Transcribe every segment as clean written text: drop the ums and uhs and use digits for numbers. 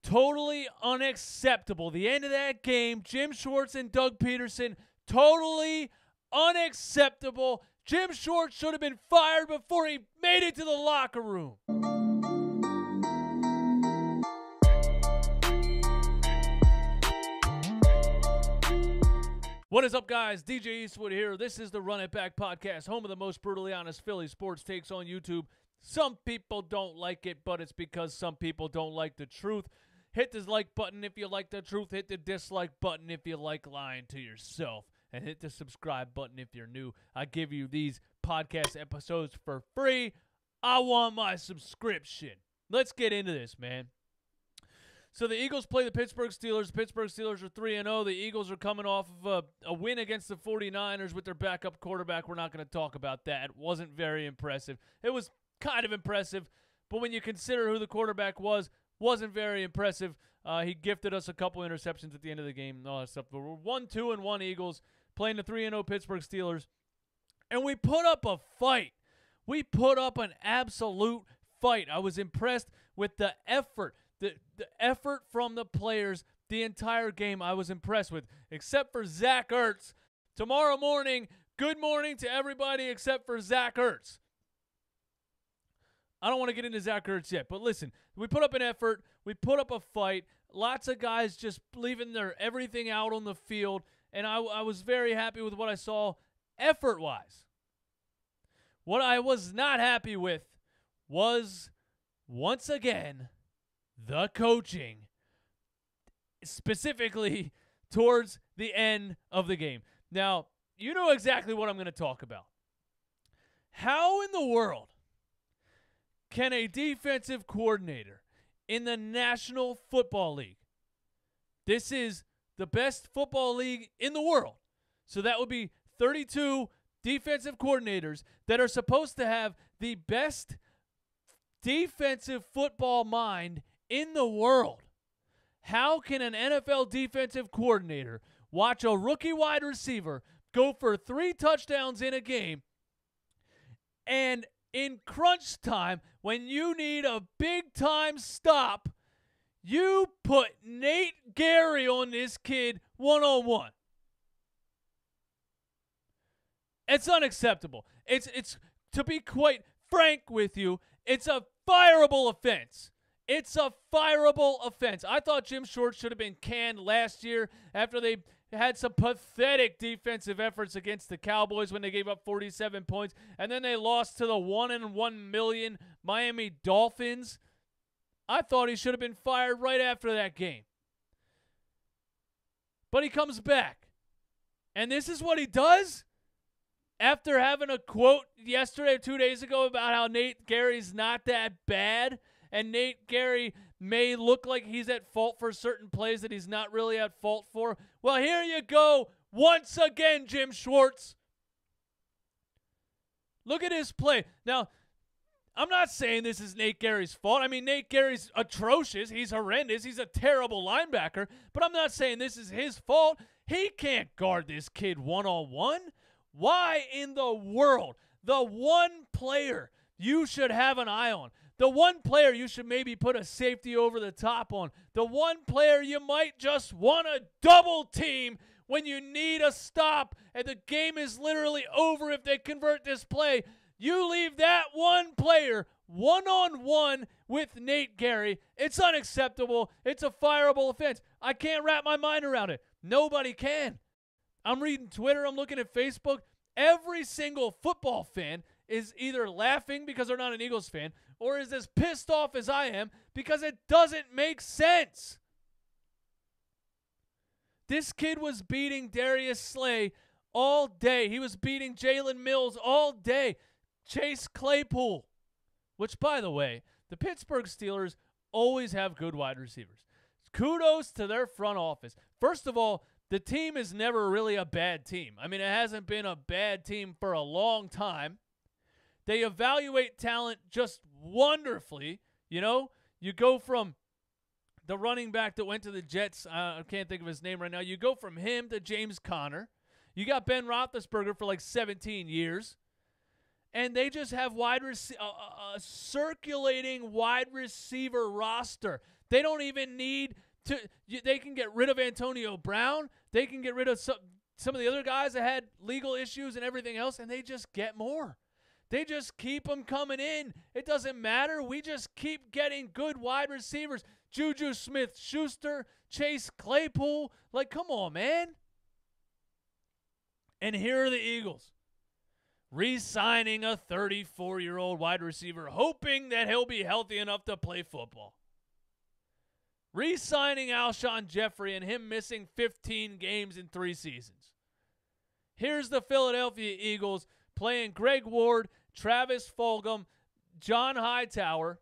Totally unacceptable. The end of that game, Jim Schwartz and Doug Peterson, totally unacceptable. Jim Schwartz should have been fired before he made it to the locker room. What is up, guys? DJ Eastwood here. This is the Run It Back podcast, home of the most brutally honest Philly sports takes on YouTube. Some people don't like it, but it's because some people don't like the truth. Hit the like button if you like the truth. Hit the dislike button if you like lying to yourself. And hit the subscribe button if you're new. I give you these podcast episodes for free. I want my subscription. Let's get into this, man. So the Eagles play the Pittsburgh Steelers. The Pittsburgh Steelers are 3-0. The Eagles are coming off of a win against the 49ers with their backup quarterback. We're not going to talk about that. It wasn't very impressive. It was kind of impressive, but when you consider who the quarterback was, wasn't very impressive. He gifted us a couple interceptions at the end of the game and all that stuff. But we're 1-2-1 Eagles playing the 3-0 Pittsburgh Steelers, and we put up a fight. We put up an absolute fight. I was impressed with the effort. The effort from the players the entire game I was impressed with, except for Zach Ertz. Tomorrow morning, good morning to everybody except for Zach Ertz. I don't want to get into Zach Ertz yet, but listen, we put up an effort. We put up a fight. Lots of guys just leaving their everything out on the field, and I was very happy with what I saw effort-wise. What I was not happy with was, once again, the coaching, specifically towards the end of the game. Now, you know exactly what I'm going to talk about. How in the world can a defensive coordinator in the National Football League, this is the best football league in the world, so that would be 32 defensive coordinators that are supposed to have the best defensive football mind in the world. How can an NFL defensive coordinator watch a rookie wide receiver go for 3 touchdowns in a game, and in crunch time, when you need a big-time stop, you put Nate Gary on this kid one-on-one? It's unacceptable. It's to be quite frank with you, it's a fireable offense. It's a fireable offense. I thought Jim Schwartz should have been canned last year after they had some pathetic defensive efforts against the Cowboys when they gave up 47 points, and then they lost to the 1-1 million Miami Dolphins. I thought he should have been fired right after that game. But he comes back. And this is what he does? After having a quote yesterday or 2 days ago about how Nate Gary's not that bad, and Nate Gary may look like he's at fault for certain plays that he's not really at fault for. Well, here you go once again, Jim Schwartz. Look at his play. Now, I'm not saying this is Nate Gary's fault. I mean, Nate Gary's atrocious. He's horrendous. He's a terrible linebacker. But I'm not saying this is his fault. He can't guard this kid one-on-one. Why in the world? The one player you should have an eye on, the one player you should maybe put a safety over the top on, the one player you might just want to double team when you need a stop and the game is literally over if they convert this play, you leave that one player one-on-one with Nate Gary. It's unacceptable. It's a fireable offense. I can't wrap my mind around it. Nobody can. I'm reading Twitter. I'm looking at Facebook. Every single football fan is either laughing because they're not an Eagles fan or is as pissed off as I am because it doesn't make sense. This kid was beating Darius Slay all day. He was beating Jalen Mills all day. Chase Claypool, which, by the way, the Pittsburgh Steelers always have good wide receivers. Kudos to their front office. First of all, the team is never really a bad team. I mean, it hasn't been a bad team for a long time. They evaluate talent just wonderfully. You know, you go from the running back that went to the Jets. I can't think of his name right now. You go from him to James Conner. You got Ben Roethlisberger for like 17 years. And they just have a circulating wide receiver roster. They don't even need to. They can get rid of Antonio Brown. They can get rid of some of the other guys that had legal issues and everything else, and they just get more. They just keep them coming in. It doesn't matter. We just keep getting good wide receivers. Juju Smith-Schuster, Chase Claypool. Like, come on, man. And here are the Eagles, re-signing a 34-year-old wide receiver, hoping that he'll be healthy enough to play football. Re-signing Alshon Jeffrey and him missing 15 games in 3 seasons. Here's the Philadelphia Eagles playing Greg Ward, Travis Fulgham, John Hightower,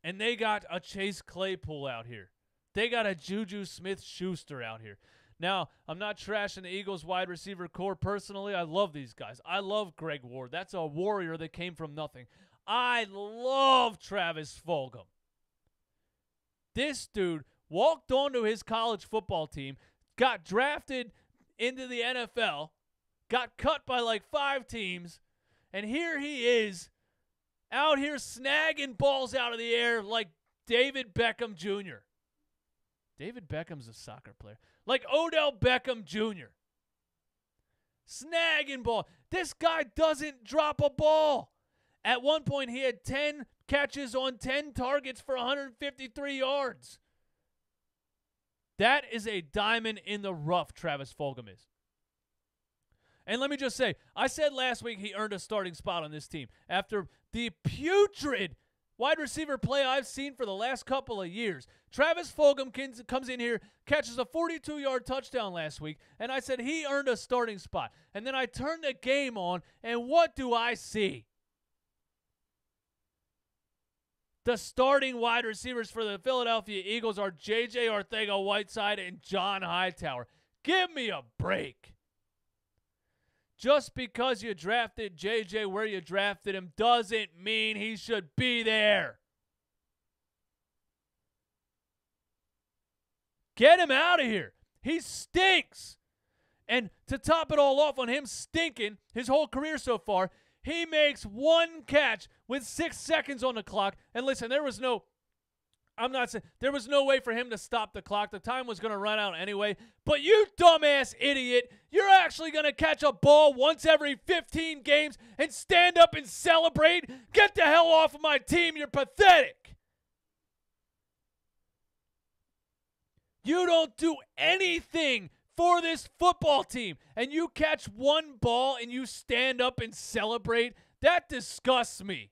and they got a Chase Claypool out here. They got a Juju Smith-Schuster out here. Now, I'm not trashing the Eagles wide receiver core personally. I love these guys. I love Greg Ward. That's a warrior that came from nothing. I love Travis Fulgham. This dude walked onto his college football team, got drafted into the NFL, got cut by like 5 teams, and here he is out here snagging balls out of the air like David Beckham Jr. David Beckham's a soccer player. Like Odell Beckham Jr. Snagging ball. This guy doesn't drop a ball. At one point, he had 10 catches on 10 targets for 153 yards. That is a diamond in the rough, Travis Fulgham is. And let me just say, I said last week he earned a starting spot on this team after the putrid wide receiver play I've seen for the last couple of years. Travis Fulgham comes in here, catches a 42-yard touchdown last week, and I said he earned a starting spot. And then I turned the game on, and what do I see? The starting wide receivers for the Philadelphia Eagles are J.J. Arcega-Whiteside and John Hightower. Give me a break. Just because you drafted J.J. where you drafted him doesn't mean he should be there. Get him out of here. He stinks. And to top it all off on him stinking his whole career so far, he makes 1 catch with 6 seconds on the clock. And listen, there was no way for him to stop the clock. The time was going to run out anyway. But you dumbass idiot, you're actually going to catch a ball once every 15 games and stand up and celebrate? Get the hell off of my team. You're pathetic. You don't do anything for this football team, and you catch 1 ball and you stand up and celebrate. That disgusts me.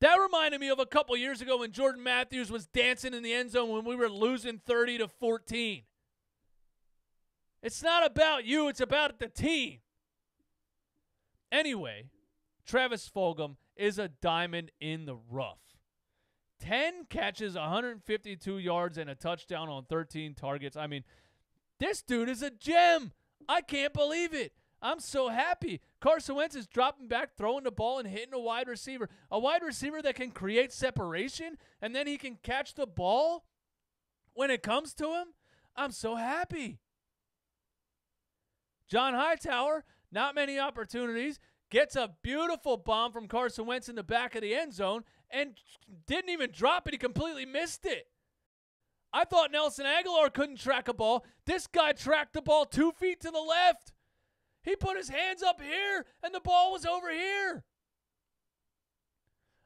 That reminded me of a couple years ago when Jordan Matthews was dancing in the end zone when we were losing 30-14. It's not about you, it's about the team. Anyway, Travis Fulgham is a diamond in the rough. 10 catches, 152 yards, and a touchdown on 13 targets. I mean, this dude is a gem. I can't believe it. I'm so happy. Carson Wentz is dropping back, throwing the ball, and hitting a wide receiver. A wide receiver that can create separation, and then he can catch the ball when it comes to him. I'm so happy. John Hightower, not many opportunities, gets a beautiful bomb from Carson Wentz in the back of the end zone and didn't even drop it. He completely missed it. I thought Nelson Aguilar couldn't track a ball. This guy tracked the ball 2 feet to the left. He put his hands up here, and the ball was over here.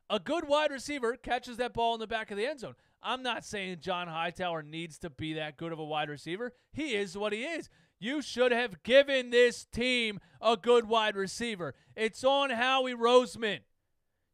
A good wide receiver catches that ball in the back of the end zone. I'm not saying John Hightower needs to be that good of a wide receiver. He is what he is. You should have given this team a good wide receiver. It's on Howie Roseman.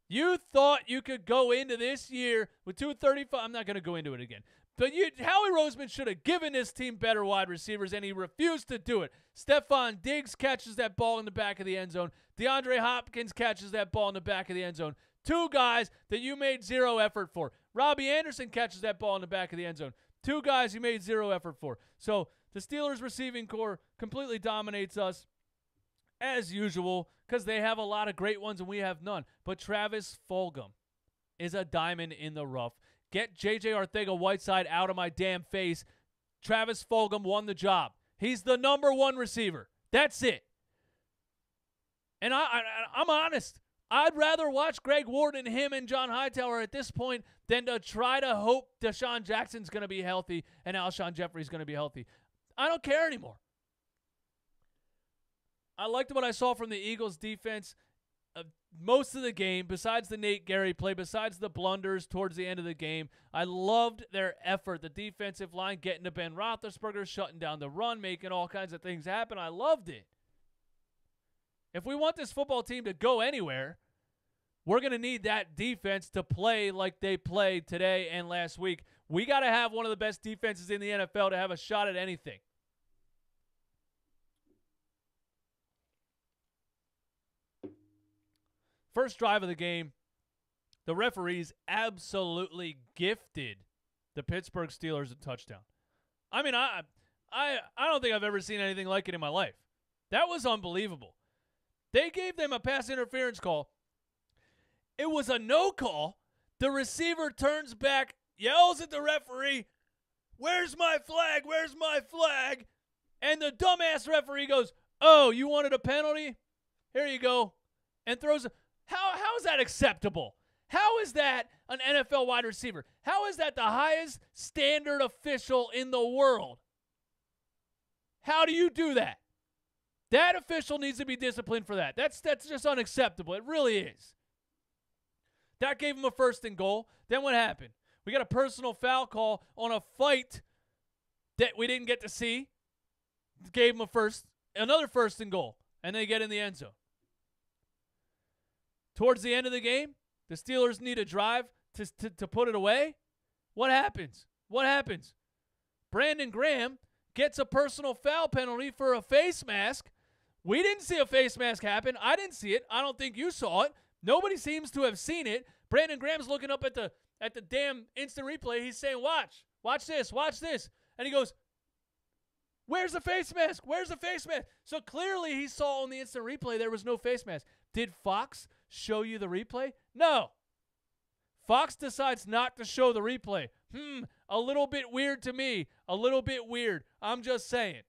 You thought you could go into this year with 235. I'm not going to go into it again. But Howie Roseman should have given this team better wide receivers, and he refused to do it. Stephon Diggs catches that ball in the back of the end zone. DeAndre Hopkins catches that ball in the back of the end zone. 2 guys that you made 0 effort for. Robbie Anderson catches that ball in the back of the end zone. 2 guys you made 0 effort for. So the Steelers receiving core completely dominates us, as usual, because they have a lot of great ones and we have none. But Travis Fulgham is a diamond in the rough. Get J.J. Arcega-Whiteside out of my damn face. Travis Fulgham won the job. He's the number 1 receiver. That's it. And I'm honest. I'd rather watch Greg Ward and him and John Hightower at this point than to try to hope Deshaun Jackson's going to be healthy and Alshon Jeffrey's going to be healthy. I don't care anymore. I liked what I saw from the Eagles defense most of the game, besides the Nate Gary play, besides the blunders towards the end of the game. I loved their effort. The defensive line getting to Ben Roethlisberger, shutting down the run, making all kinds of things happen. I loved it. If we want this football team to go anywhere, we're going to need that defense to play like they played today and last week. We got to have one of the best defenses in the NFL to have a shot at anything. First drive of the game, the referees absolutely gifted the Pittsburgh Steelers a touchdown. I mean, I don't think I've ever seen anything like it in my life. That was unbelievable. They gave them a pass interference call. It was a no call. The receiver turns back, yells at the referee, "Where's my flag? Where's my flag?" And the dumbass referee goes, "Oh, you wanted a penalty? Here you go." And throws a... How is that acceptable? How is that an NFL wide receiver? How is that the highest standard official in the world? How do you do that? That official needs to be disciplined for that. That's just unacceptable. It really is. That gave him a 1st and goal. Then what happened? We got a personal foul call on a fight that we didn't get to see. Gave him another 1st and goal, and they get in the end zone. Towards the end of the game, the Steelers need a drive to put it away. What happens? What happens? Brandon Graham gets a personal foul penalty for a face mask. We didn't see a face mask happen. I didn't see it. I don't think you saw it. Nobody seems to have seen it. Brandon Graham's looking up at the damn instant replay. He's saying, watch this, watch this. And he goes, "Where's the face mask? Where's the face mask?" So clearly he saw on the instant replay there was no face mask. Did Fox show you the replay? No. Fox decides not to show the replay. A little bit weird to me. A little bit weird. I'm just saying.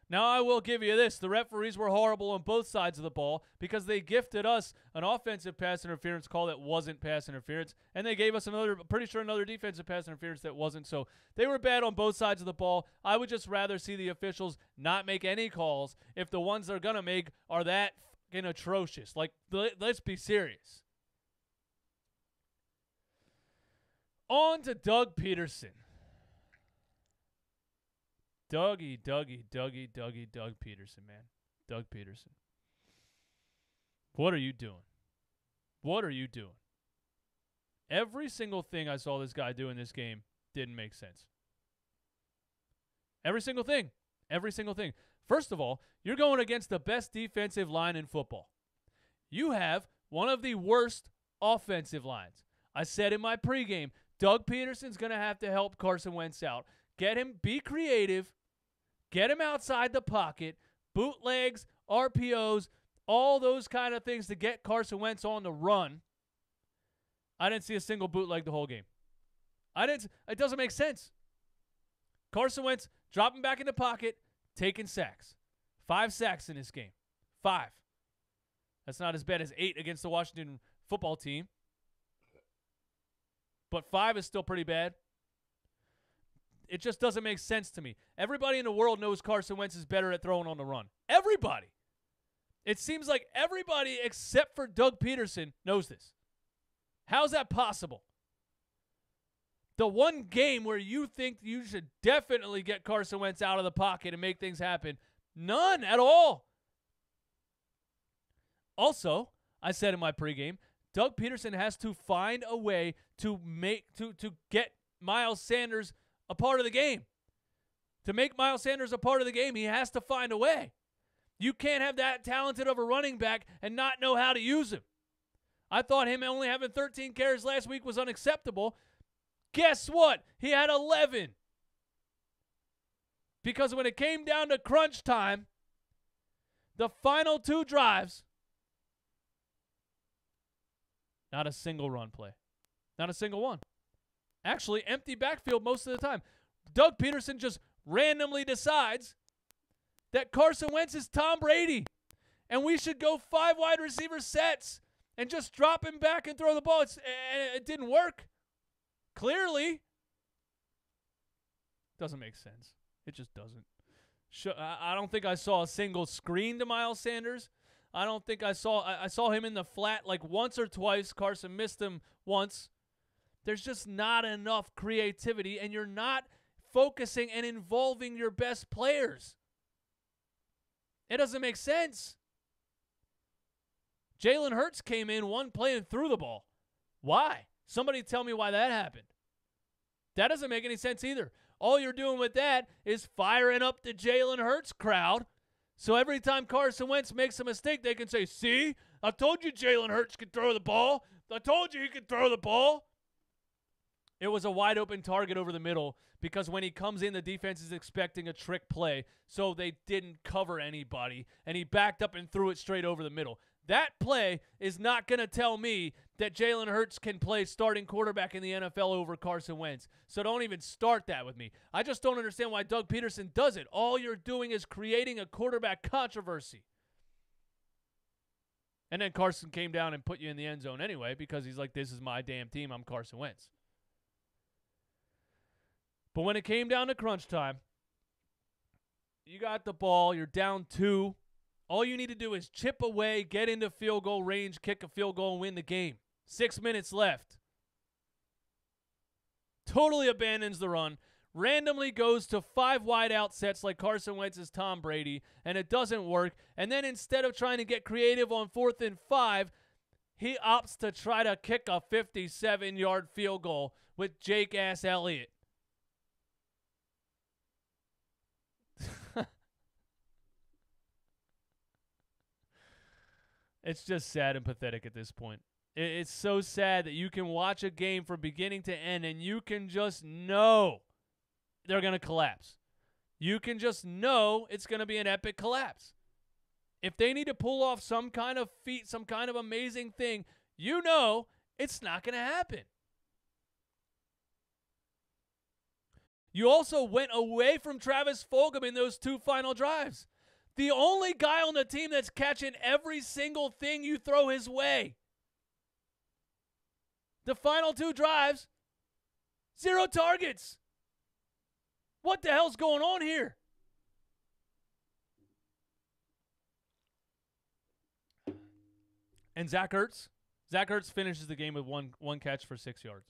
Now, I will give you this. The referees were horrible on both sides of the ball because they gifted us an offensive pass interference call that wasn't pass interference, and they gave us another defensive pass interference that wasn't. So they were bad on both sides of the ball. I would just rather see the officials not make any calls if the ones they're going to make are that fucking atrocious. Like, let's be serious. On to Doug Peterson. Doug Peterson, man. Doug Peterson. What are you doing? What are you doing? Every single thing I saw this guy do in this game didn't make sense. Every single thing. Every single thing. First of all, you're going against the best defensive line in football. You have one of the worst offensive lines. I said in my pregame, Doug Peterson's going to have to help Carson Wentz out. Get him, be creative, get him outside the pocket, bootlegs, RPOs, all those kind of things to get Carson Wentz on the run. I didn't see a single bootleg the whole game. It doesn't make sense. Carson Wentz dropping back in the pocket, taking sacks. 5 sacks in this game. 5. That's not as bad as 8 against the Washington football team. But 5 is still pretty bad. It just doesn't make sense to me. Everybody in the world knows Carson Wentz is better at throwing on the run. Everybody. It seems like everybody except for Doug Peterson knows this. How's that possible? The one game where you think you should definitely get Carson Wentz out of the pocket and make things happen, none at all. Also, I said in my pregame, Doug Peterson has to find a way to get Miles Sanders a part of the game. To make Miles Sanders a part of the game, he has to find a way. You can't have that talented of a running back and not know how to use him. I thought him only having 13 carries last week was unacceptable. Guess what? He had 11. Because when it came down to crunch time, the final 2 drives, not a single run play. Not a single one. Actually, empty backfield most of the time. Doug Peterson just randomly decides that Carson Wentz is Tom Brady. And we should go 5 wide receiver sets and just drop him back and throw the ball. It didn't work. Clearly. Doesn't make sense. It just doesn't. I don't think I saw a single screen to Miles Sanders. I don't think I saw him in the flat like once or twice. Carson missed him once. There's just not enough creativity, and you're not focusing and involving your best players. It doesn't make sense. Jalen Hurts came in one play and threw the ball. Why? Somebody tell me why that happened. That doesn't make any sense either. All you're doing with that is firing up the Jalen Hurts crowd. So every time Carson Wentz makes a mistake, they can say, see, I told you Jalen Hurts could throw the ball. I told you he could throw the ball. It was a wide open target over the middle because when he comes in, the defense is expecting a trick play, so they didn't cover anybody, and he backed up and threw it straight over the middle. That play is not going to tell me that Jalen Hurts can play starting quarterback in the NFL over Carson Wentz. So don't even start that with me. I just don't understand why Doug Peterson does it. All you're doing is creating a quarterback controversy. And then Carson came down and put you in the end zone anyway because he's like, this is my damn team. I'm Carson Wentz. But when it came down to crunch time, you got the ball. You're down 2. All you need to do is chip away, get into field goal range, kick a field goal, and win the game. 6 minutes left. Totally abandons the run. Randomly goes to 5 wide out sets like Carson Wentz is Tom Brady, and it doesn't work. And then instead of trying to get creative on 4th and 5, he opts to try to kick a 57-yard field goal with Jake Ass Elliott. It's just sad and pathetic at this point. It's so sad that you can watch a game from beginning to end and you can just know they're going to collapse. You can just know it's going to be an epic collapse. If they need to pull off some kind of feat, some kind of amazing thing, you know it's not going to happen. You also went away from Travis Fulgham in those 2 final drives. The only guy on the team that's catching every single thing you throw his way. The final 2 drives, 0 targets. What the hell's going on here? And Zach Ertz finishes the game with one catch for 6 yards.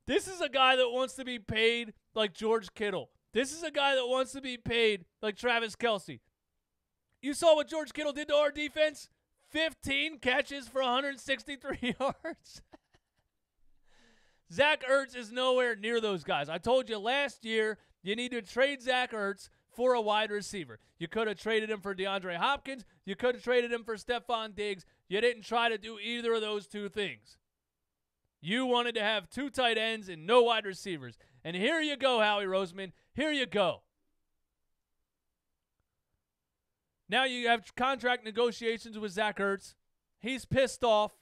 This is a guy that wants to be paid like George Kittle. This is a guy that wants to be paid like Travis Kelce. You saw what George Kittle did to our defense? 15 catches for 163 yards. Zach Ertz is nowhere near those guys. I told you last year you need to trade Zach Ertz for a wide receiver. You could have traded him for DeAndre Hopkins. You could have traded him for Stephon Diggs. You didn't try to do either of those 2 things. You wanted to have 2 tight ends and no wide receivers. And here you go, Howie Roseman. Here you go. Now you have contract negotiations with Zach Ertz. He's pissed off.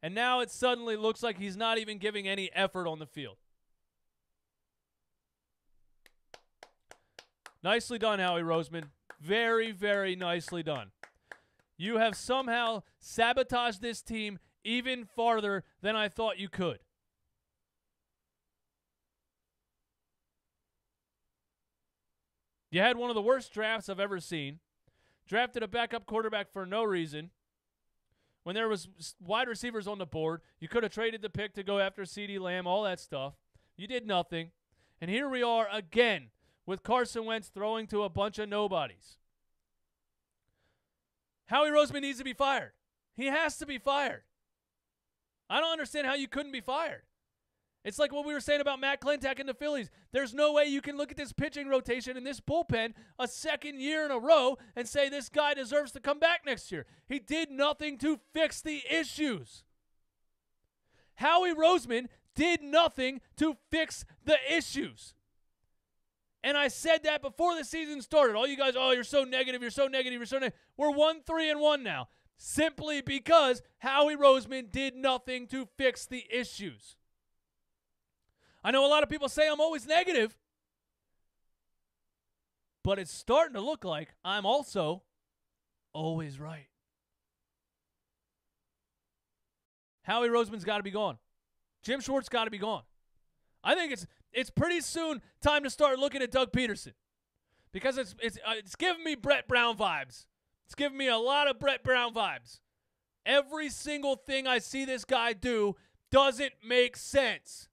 And now it suddenly looks like he's not even giving any effort on the field. Nicely done, Howie Roseman. Very, very nicely done. You have somehow sabotaged this team even farther than I thought you could. You had one of the worst drafts I've ever seen. Drafted a backup quarterback for no reason. When there was wide receivers on the board, you could have traded the pick to go after CeeDee Lamb, all that stuff. You did nothing. And here we are again with Carson Wentz throwing to a bunch of nobodies. Howie Roseman needs to be fired. He has to be fired. I don't understand how you couldn't be fired. It's like what we were saying about Matt Klentak and the Phillies. There's no way you can look at this pitching rotation in this bullpen a second year in a row and say this guy deserves to come back next year. He did nothing to fix the issues. Howie Roseman did nothing to fix the issues. And I said that before the season started. All you guys, oh, you're so negative, you're so negative, you're so negative. We're 1-3-1 now. Simply because Howie Roseman did nothing to fix the issues. I know a lot of people say I'm always negative. But it's starting to look like I'm also always right. Howie Roseman's got to be gone. Jim Schwartz got to be gone. I think it's pretty soon time to start looking at Doug Peterson, because it's giving me Brett Brown vibes. It's giving me a lot of Brett Brown vibes. Every single thing I see this guy do doesn't make sense.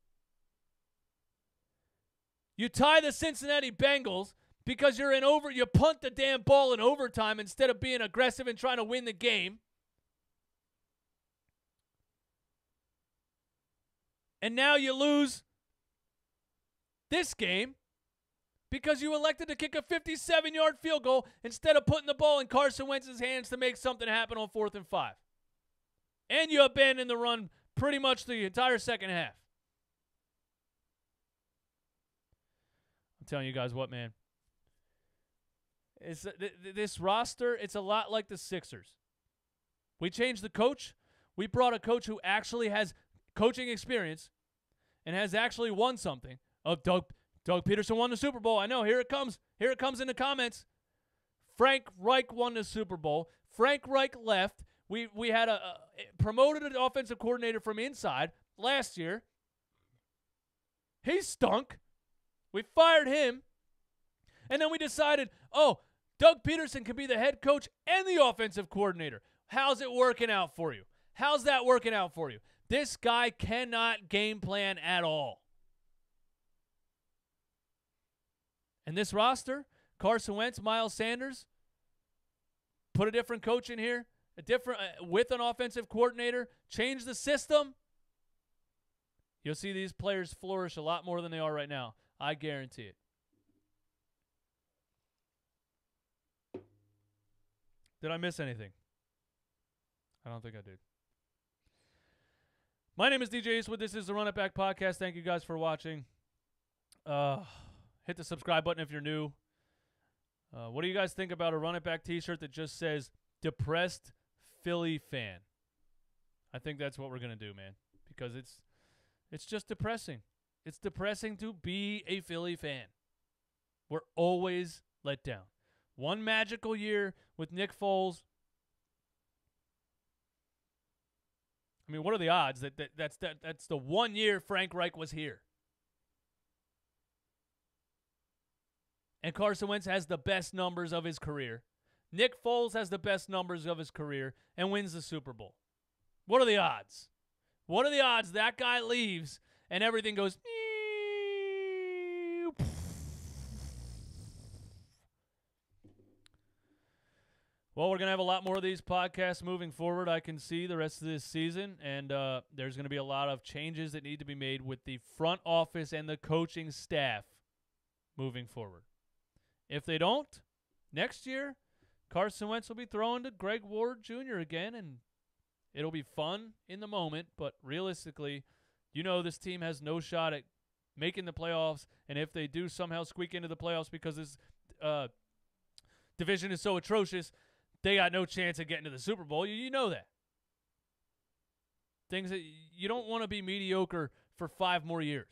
You tie the Cincinnati Bengals because you punt the damn ball in overtime instead of being aggressive and trying to win the game. And now you lose this game because you elected to kick a 57-yard field goal instead of putting the ball in Carson Wentz's hands to make something happen on 4th and 5. And you abandoned the run pretty much the entire second half. I'm telling you guys what, man. This roster, it's a lot like the Sixers. We changed the coach. We brought a coach who actually has coaching experience and has actually won something. Oh, Doug Peterson won the Super Bowl. I know. Here it comes. Here it comes in the comments. Frank Reich won the Super Bowl. Frank Reich left. We had promoted an offensive coordinator from inside last year. He stunk. We fired him. And then we decided, Doug Peterson can be the head coach and the offensive coordinator. How's it working out for you? How's that working out for you? This guy cannot game plan at all. And this roster, Carson Wentz, Miles Sanders, put a different coach in here, with an offensive coordinator, change the system. You'll see these players flourish a lot more than they are right now. I guarantee it. Did I miss anything? I don't think I did. My name is DJ Eastwood. This is the Run It Back Podcast. Thank you guys for watching. Hit the subscribe button if you're new. What do you guys think about a Run It Back t-shirt that just says Depressed Philly Fan? I think that's what we're going to do, man, because it's just depressing. It's depressing to be a Philly fan. We're always let down. One magical year with Nick Foles. I mean, what are the odds that's the 1 year Frank Reich was here? And Carson Wentz has the best numbers of his career. Nick Foles has the best numbers of his career and wins the Super Bowl. What are the odds? What are the odds that guy leaves and everything goes... Well, we're going to have a lot more of these podcasts moving forward, I can see, the rest of this season. And there's going to be a lot of changes that need to be made with the front office and the coaching staff moving forward. If they don't, next year, Carson Wentz will be throwing to Greg Ward Jr. again, and it'll be fun in the moment. But realistically, you know this team has no shot at making the playoffs. And if they do somehow squeak into the playoffs because this division is so atrocious, they got no chance of getting to the Super Bowl. You know that. Things that you don't want to be mediocre for 5 more years.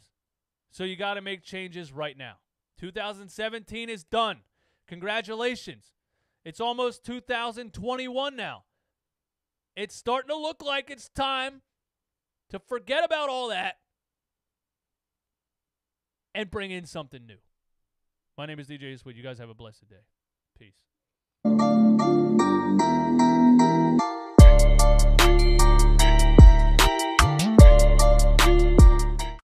So you got to make changes right now. 2017 is done. Congratulations. It's almost 2021 now. It's starting to look like it's time to forget about all that and bring in something new. My name is DJ Eastwood. You guys have a blessed day. Peace.